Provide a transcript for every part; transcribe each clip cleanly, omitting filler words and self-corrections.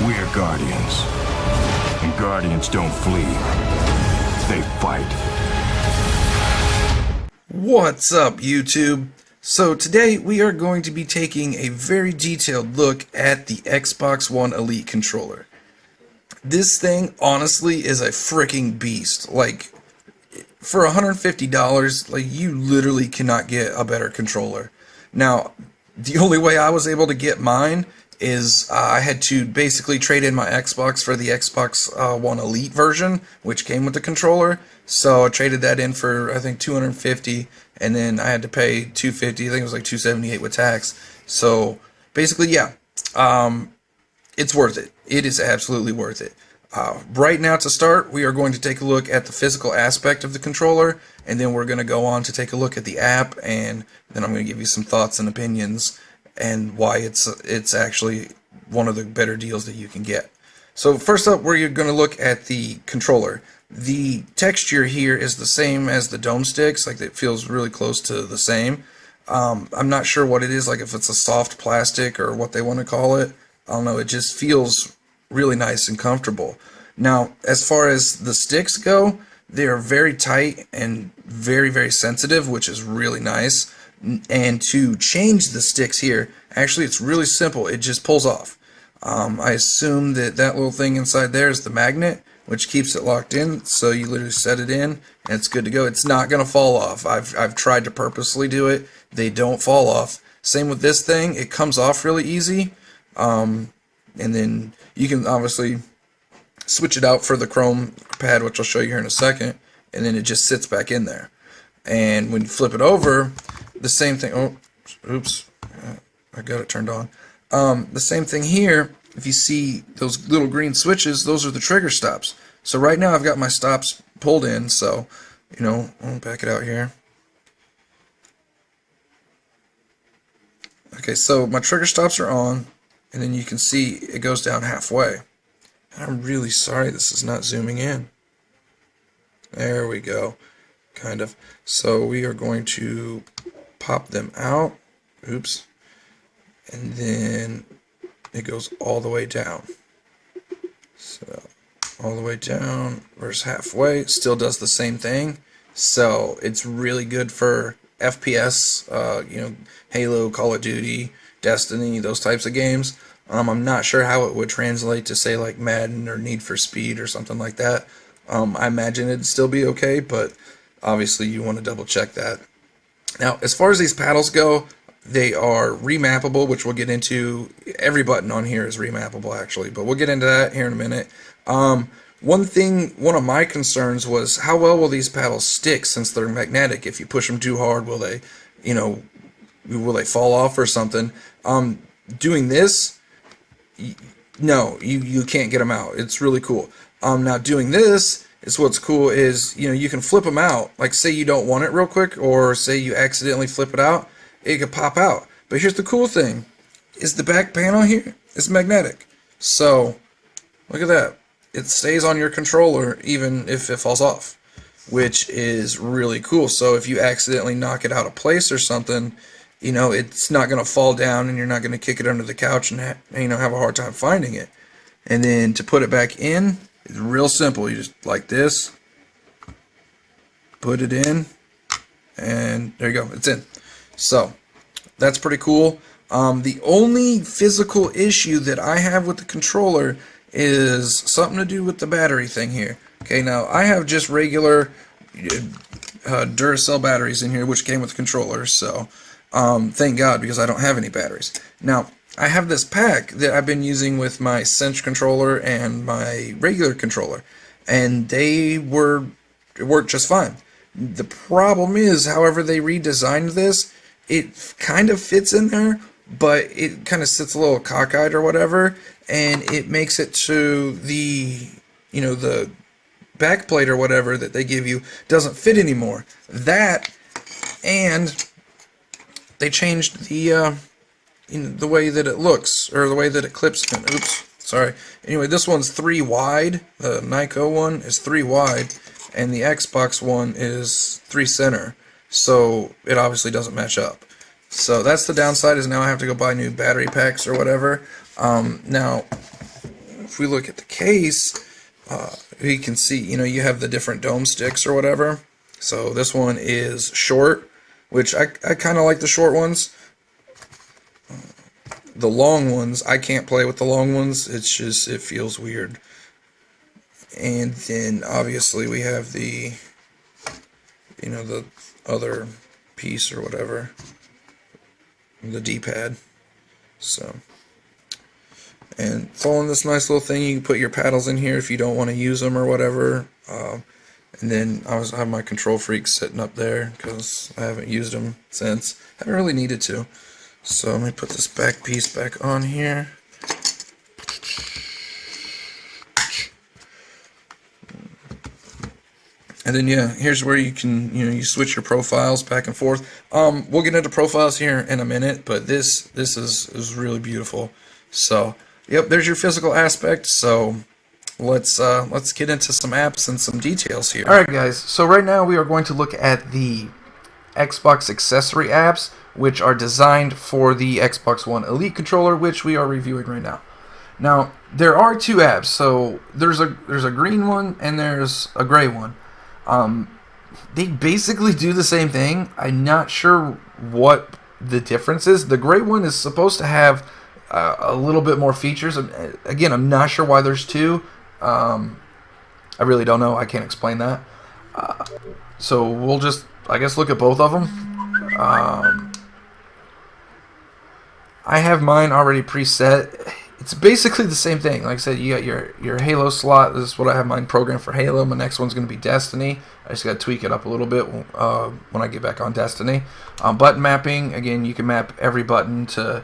We're Guardians. And Guardians don't flee. They fight. What's up, YouTube? So today we are going to be taking a very detailed look at the Xbox One Elite controller. This thing, honestly, is a freaking beast. Like, for $150, like, you literally cannot get a better controller. Now, the only way I was able to get mine is I had to basically trade in my Xbox for the Xbox One Elite version, which came with the controller. So I traded that in for, I think, $250, and then I had to pay $250. I think it was like $278 with tax. So basically, yeah, it's worth it. It is absolutely worth it. Right now, to start, we are going to take a look at the physical aspect of the controller, and then we're going to go on to take a look at the app, and then I'm going to give you some thoughts and opinions and why it's actually one of the better deals that you can get. So first up, we're going to look at the controller. The texture here is the same as the dome sticks, like it feels really close to the same. I'm not sure what it is, like if it's a soft plastic or what they want to call it. I don't know, it just feels really nice and comfortable. Now, as far as the sticks go, they are very tight and very, very sensitive, which is really nice. And to change the sticks here, actually it's really simple. It just pulls off. I assume that little thing inside there is the magnet, which keeps it locked in. So you literally set it in and it's good to go. It's not going to fall off. I've tried to purposely do it. They don't fall off. Same with this thing. It comes off really easy. And then you can obviously switch it out for the chrome pad, which I'll show you here in a second, and then it just sits back in there. And when you flip it over, the same thing. Oh, oops, I got it turned on. The same thing here. If you see those little green switches, those are the trigger stops. So right now I've got my stops pulled in, so I'll back it out here. Okay, so my trigger stops are on, and then you can see it goes down halfway. I'm really sorry this is not zooming in. There we go, kind of. So we are going to pop them out. Oops. And then it goes all the way down. So all the way down versus halfway. Still does the same thing. So it's really good for FPS, Halo, Call of Duty, Destiny, those types of games. I'm not sure how it would translate to, say, like Madden or Need for Speed or something like that. I imagine it'd still be okay, but obviously you want to double check that. Now, as far as these paddles go, they are remappable, which we'll get into. Every button on here is remappable, actually, but we'll get into that here in a minute. One of my concerns was, how well will these paddles stick since they're magnetic? If you push them too hard, will they fall off or something? Doing this, no, you can't get them out. It's really cool. Now doing this is what's cool is, you can flip them out. Like, say you don't want it real quick, or say you accidentally flip it out, it could pop out. But here's the cool thing, is the back panel here is magnetic. So, look at that. It stays on your controller even if it falls off, which is really cool. So if you accidentally knock it out of place or something, it's not going to fall down and you're not going to kick it under the couch and have a hard time finding it. And then to put it back in, it's real simple. You just like this, put it in, and there you go, it's in. So that's pretty cool. The only physical issue that I have with the controller is something to do with the battery thing here. Okay, now I have just regular Duracell batteries in here, which came with the controller, so thank God, because I don't have any batteries. Now, I have this pack that I've been using with my Cinch controller and my regular controller, and it worked just fine. The problem is, however they redesigned this, it kind of fits in there, but it kind of sits a little cockeyed or whatever, and it makes it to the back plate or whatever that they give you doesn't fit anymore. That, and they changed the the way that it looks, or the way that it clips in. Oops, sorry. Anyway, this one's 3 wide. The Nyko one is 3 wide, and the Xbox one is 3 center. So it obviously doesn't match up. So that's the downside, is now I have to go buy new battery packs or whatever. Now, if we look at the case, you can see, you have the different dome sticks or whatever. So this one is short, which I kind of like the short ones. The long ones, I can't play with the long ones. It's just, it feels weird. And then obviously we have the, the other piece or whatever, the D-pad. So, and it's all in this nice little thing. You can put your paddles in here if you don't want to use them or whatever. And then I have my Control Freak sitting up there because I haven't used them since. I haven't really needed to. So let me put this back piece back on here. And then yeah, here's where you can you switch your profiles back and forth. We'll get into profiles here in a minute, but this is really beautiful. So yep, there's your physical aspect. So let's get into some apps and some details here. Alright guys, so right now we are going to look at the Xbox accessory apps, which are designed for the Xbox One Elite controller, which we are reviewing right now. Now, there are two apps. So there's a green one and there's a gray one. They basically do the same thing. I'm not sure what the difference is. The gray one is supposed to have a little bit more features. Again, I'm not sure why there's two. I really don't know. I can't explain that. So we'll just, I guess, look at both of them. I have mine already preset. It's basically the same thing. Like I said, you got your Halo slot. This is what I have mine programmed for Halo. My next one's going to be Destiny. I just got to tweak it up a little bit when I get back on Destiny. Button mapping, again, you can map every button to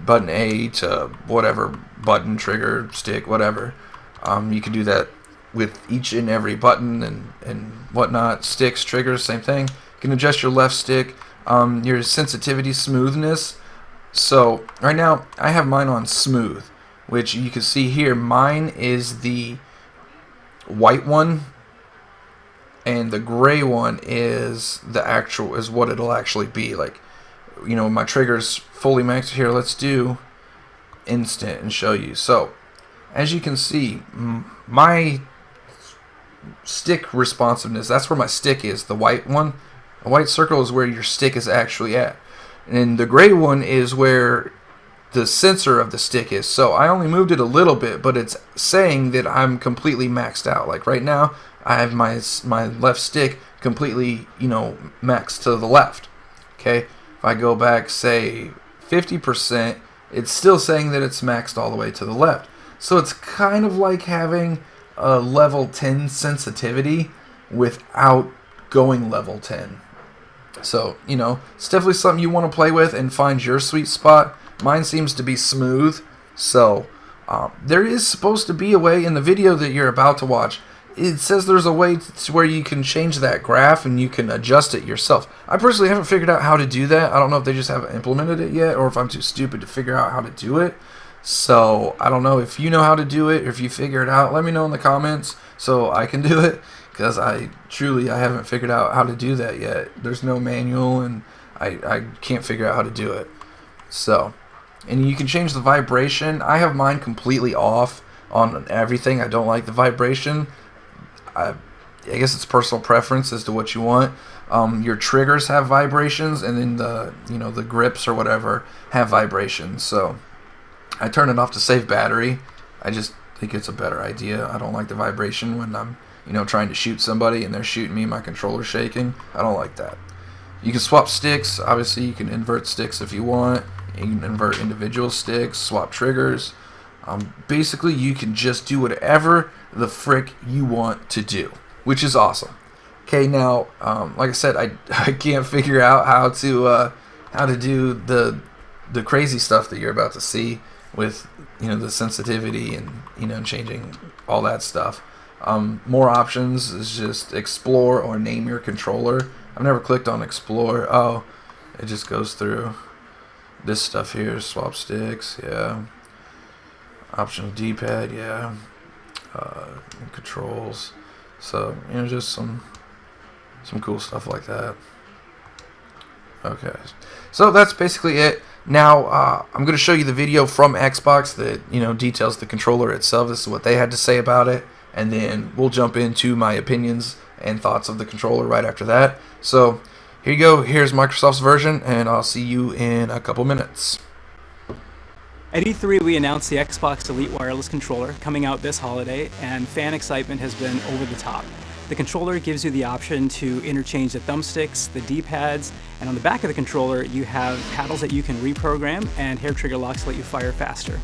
button A to whatever button, trigger, stick, whatever. You can do that with each and every button and whatnot. Sticks, triggers, same thing. You can adjust your left stick, your sensitivity, smoothness. So right now I have mine on smooth, which you can see here. Mine is the white one, and the gray one is what it'll actually be. Like, my trigger's fully maxed here. Let's do instant and show you. So as you can see, my stick responsiveness, that's where my stick is, the white one. A white circle is where your stick is actually at. And the gray one is where the sensor of the stick is. So I only moved it a little bit, but it's saying that I'm completely maxed out. Like right now, I have my left stick completely, maxed to the left. Okay, if I go back, say 50%, it's still saying that it's maxed all the way to the left. So it's kind of like having a level 10 sensitivity without going level 10. So, it's definitely something you want to play with and find your sweet spot. Mine seems to be smooth. So, there is supposed to be a way in the video that you're about to watch. It says there's a way to where you can change that graph and you can adjust it yourself. I personally haven't figured out how to do that. I don't know if they just haven't implemented it yet or if I'm too stupid to figure out how to do it. So, I don't know if you know how to do it or if you figure it out. Let me know in the comments so I can do it. Because I haven't figured out how to do that yet. There's no manual, and I can't figure out how to do it. So, and you can change the vibration. I have mine completely off on everything. I don't like the vibration. I guess it's personal preference as to what you want. Your triggers have vibrations, and then the grips or whatever have vibrations. So, I turn it off to save battery. I just think it's a better idea. I don't like the vibration when I'm trying to shoot somebody and they're shooting me, my controller's shaking. I don't like that. You can swap sticks. Obviously, you can invert sticks if you want. You can invert individual sticks, swap triggers. Basically, you can just do whatever the frick you want to do, which is awesome. Okay, now, like I said, I can't figure out how to do the crazy stuff that you're about to see with the sensitivity and changing all that stuff. More options is just explore or name your controller. I've never clicked on explore. Oh, it just goes through this stuff here. Swap sticks, yeah. Optional D-pad, yeah. Controls. So, just some cool stuff like that. Okay, so that's basically it. Now, I'm going to show you the video from Xbox that, details the controller itself. This is what they had to say about it, and then we'll jump into my opinions and thoughts of the controller right after that. So, here you go. Here's Microsoft's version, and I'll see you in a couple minutes. At E3, we announced the Xbox Elite Wireless Controller coming out this holiday, and fan excitement has been over the top. The controller gives you the option to interchange the thumbsticks, the D-pads, and on the back of the controller you have paddles that you can reprogram and hair trigger locks to let you fire faster.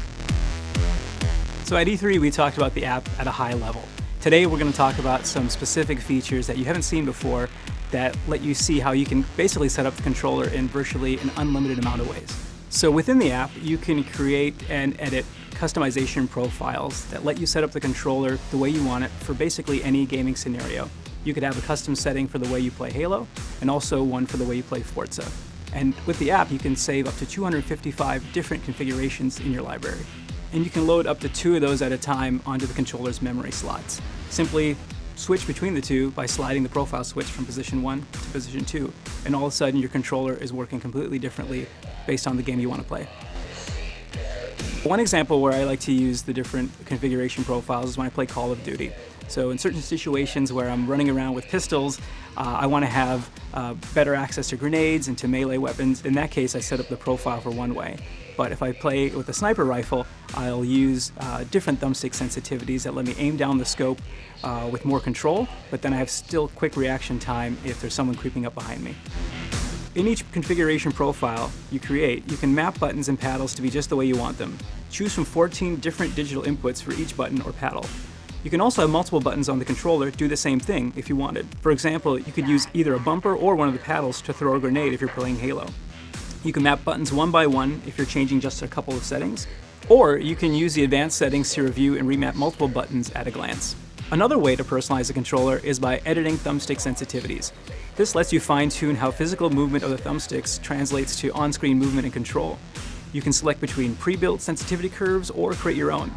So at E3 we talked about the app at a high level. Today we're going to talk about some specific features that you haven't seen before that let you see how you can basically set up the controller in virtually an unlimited amount of ways. So within the app, you can create and edit customization profiles that let you set up the controller the way you want it for basically any gaming scenario. You could have a custom setting for the way you play Halo, and also one for the way you play Forza. And with the app, you can save up to 255 different configurations in your library. And you can load up to 2 of those at a time onto the controller's memory slots. Simply switch between the two by sliding the profile switch from position 1 to position 2, and all of a sudden your controller is working completely differently based on the game you want to play. One example where I like to use the different configuration profiles is when I play Call of Duty. So in certain situations where I'm running around with pistols, I want to have better access to grenades and to melee weapons. In that case, I set up the profile for one way. But if I play with a sniper rifle, I'll use different thumbstick sensitivities that let me aim down the scope with more control, but then I have still quick reaction time if there's someone creeping up behind me. In each configuration profile you create, you can map buttons and paddles to be just the way you want them. Choose from 14 different digital inputs for each button or paddle. You can also have multiple buttons on the controller do the same thing if you wanted. For example, you could use either a bumper or one of the paddles to throw a grenade if you're playing Halo. You can map buttons one by one if you're changing just a couple of settings, or you can use the advanced settings to review and remap multiple buttons at a glance. Another way to personalize the controller is by editing thumbstick sensitivities. This lets you fine-tune how physical movement of the thumbsticks translates to on-screen movement and control. You can select between pre-built sensitivity curves or create your own.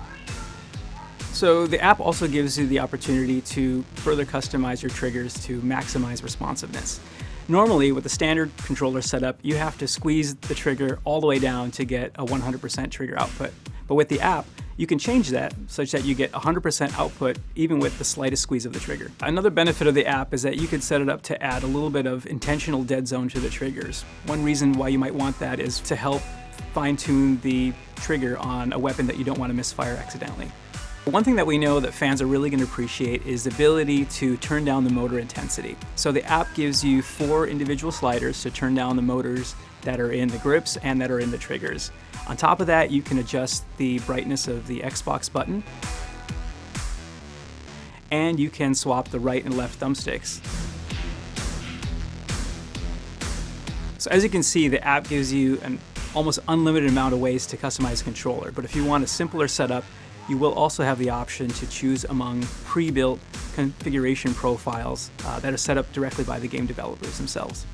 So the app also gives you the opportunity to further customize your triggers to maximize responsiveness. Normally, with the standard controller setup, you have to squeeze the trigger all the way down to get a 100% trigger output. But with the app, you can change that such that you get 100% output even with the slightest squeeze of the trigger. Another benefit of the app is that you could set it up to add a little bit of intentional dead zone to the triggers. One reason why you might want that is to help fine-tune the trigger on a weapon that you don't want to misfire accidentally. One thing that we know that fans are really going to appreciate is the ability to turn down the motor intensity. So the app gives you 4 individual sliders to turn down the motors that are in the grips and that are in the triggers. On top of that, you can adjust the brightness of the Xbox button, and you can swap the right and left thumbsticks. So as you can see, the app gives you an almost unlimited amount of ways to customize the controller, but if you want a simpler setup, you will also have the option to choose among pre-built configuration profiles that are set up directly by the game developers themselves.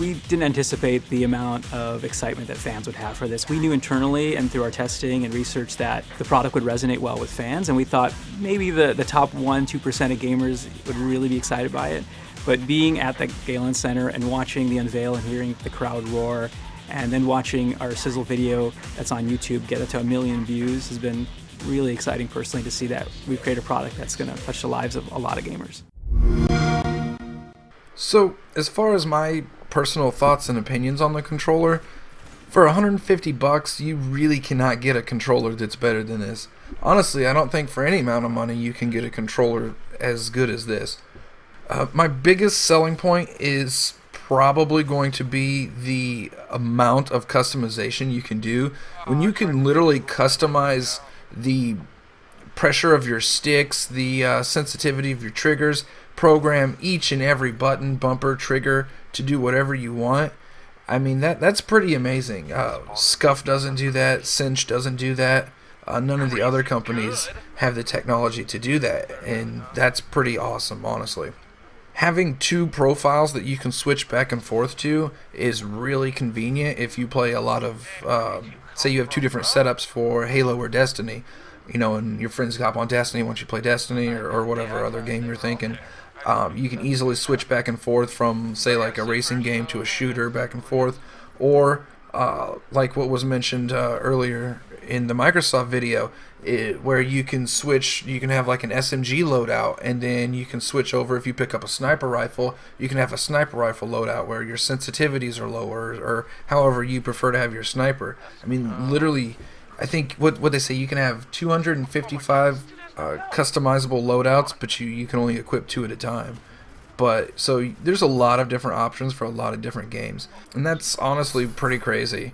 We didn't anticipate the amount of excitement that fans would have for this. We knew internally and through our testing and research that the product would resonate well with fans, and we thought maybe the top 1-2% of gamers would really be excited by it. But being at the Galen Center and watching the unveil and hearing the crowd roar, and then watching our sizzle video that's on YouTube get up to 1 million views has been really exciting personally to see that we've created a product that's going to touch the lives of a lot of gamers. So, as far as my personal thoughts and opinions on the controller, for $150 you really cannot get a controller that's better than this. Honestly, I don't think for any amount of money you can get a controller as good as this. My biggest selling point is probably going to be the amount of customization you can do. When you can literally customize the pressure of your sticks, the sensitivity of your triggers, program each and every button, bumper, trigger to do whatever you want. I mean, that's pretty amazing. Scuff doesn't do that. Cinch doesn't do that. None of the other companies have the technology to do that, and that's pretty awesome, honestly. Having 2 profiles that you can switch back and forth to is really convenient if you play a lot of, say you have 2 different setups for Halo or Destiny, and your friends hop on Destiny once you play Destiny or whatever other game you're thinking. You can easily switch back and forth from, say, like a racing game to a shooter back and forth, or like what was mentioned earlier in the Microsoft video, where you can switch, you can have like an SMG loadout, and then you can switch over. If you pick up a sniper rifle, you can have a sniper rifle loadout where your sensitivities are lower, or however you prefer to have your sniper. I mean, literally, I think what they say, you can have 255 customizable loadouts, but you can only equip 2 at a time. But so there's a lot of different options for a lot of different games, and that's honestly pretty crazy.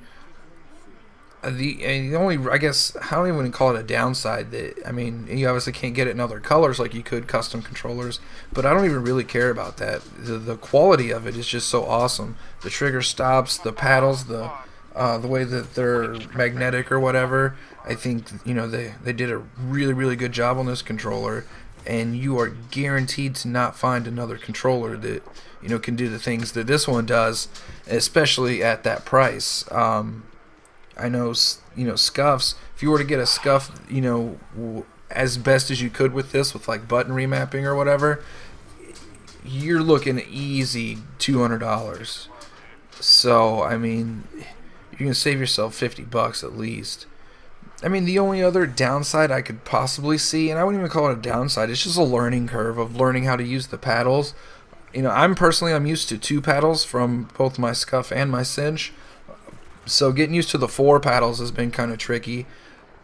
The only, I guess, I don't even call it a downside, that, I mean, you obviously can't get it in other colors like you could custom controllers, but I don't even really care about that. The quality of it is just so awesome. The trigger stops, the paddles, the way that they're magnetic or whatever. I think, you know, they did a really good job on this controller, and you are guaranteed to not find another controller that, you know, can do the things that this one does, especially at that price. I know, you know, scuffs, if you were to get a scuff, you know, as best as you could with this, with like button remapping or whatever, you're looking easy $200. So, I mean, you can save yourself $50 at least. I mean, the only other downside I could possibly see, and I wouldn't even call it a downside, it's just a learning curve of learning how to use the paddles. You know, I'm used to 2 paddles from both my scuff and my cinch. So getting used to the 4 paddles has been kind of tricky,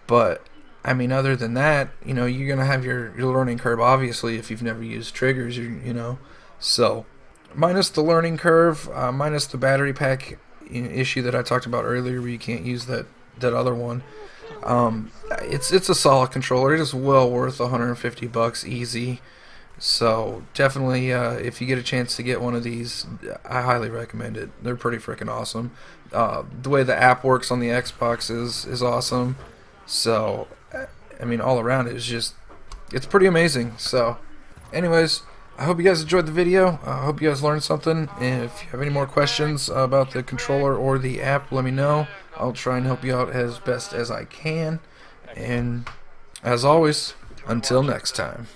but I mean, other than that, you know, you're gonna have your learning curve, obviously, if you've never used triggers, you know. So minus the learning curve, minus the battery pack issue that I talked about earlier, where you can't use that other one. It's a solid controller. It is well worth $150 easy. So definitely, if you get a chance to get one of these, I highly recommend it. They're pretty freaking awesome. The way the app works on the Xbox is awesome. So, I mean, all around it's pretty amazing. So, anyways, I hope you guys enjoyed the video. I hope you guys learned something. And if you have any more questions about the controller or the app, let me know. I'll try and help you out as best as I can. And as always, until next time.